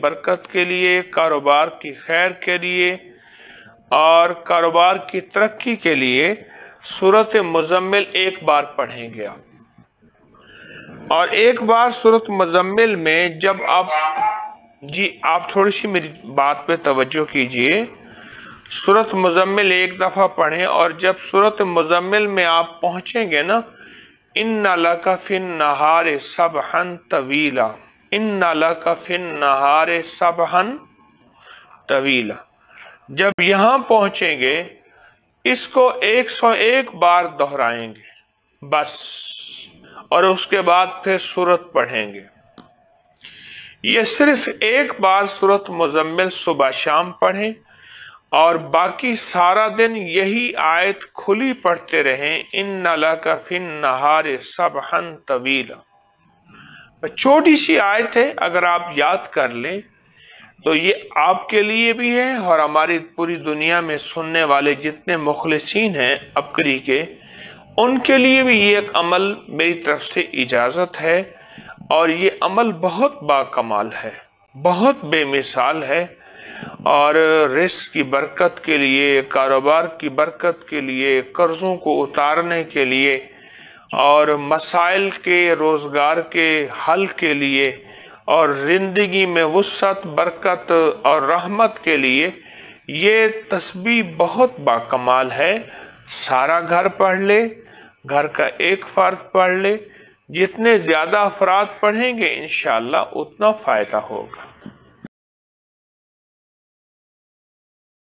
बरकत के लिए, कारोबार की खैर के लिए और कारोबार की तरक्की के लिए सूरत मुज़म्मिल एक बार पढ़ेंगे आप। और एक बार सूरत मुज़म्मिल में जब आप थोड़ी सी मेरी बात पे तवज्जो कीजिए। सूरत मुज़म्मिल एक दफ़ा पढ़ें और जब सूरत मुज़म्मिल में आप पहुंचेंगे ना, इन्ना लका फिन नहारे सबहन तवीला, इन्ना लका फिन नहारे सबहन तवीला, जब यहां पहुंचेंगे इसको 101 बार दोहराएंगे बस, और उसके बाद फिर सूरत पढ़ेंगे। ये सिर्फ एक बार सूरत मुज़म्मिल सुबह शाम पढ़ें और बाकी सारा दिन यही आयत खुली पढ़ते रहें, इन्ना लका फिन नहारे सबहन तवीला। छोटी सी आयत है, अगर आप याद कर लें तो ये आपके लिए भी है और हमारी पूरी दुनिया में सुनने वाले जितने मुखलिसीन हैं अबकरी के, उनके लिए भी ये एक अमल मेरी तरफ से इजाज़त है। और ये अमल बहुत बाकमाल है, बहुत बेमिसाल है, और रिस्क की बरकत के लिए, कारोबार की बरकत के लिए, कर्ज़ों को उतारने के लिए और मसाइल के रोज़गार के हल के लिए और ज़िंदगी में वुसअत, बरकत और रहमत के लिए ये तस्बीह बहुत बाकमाल है। सारा घर पढ़ ले, घर का एक फ़र्द पढ़ ले, जितने ज़्यादा अफराद पढ़ेंगे इंशाअल्लाह उतना फ़ायदा होगा।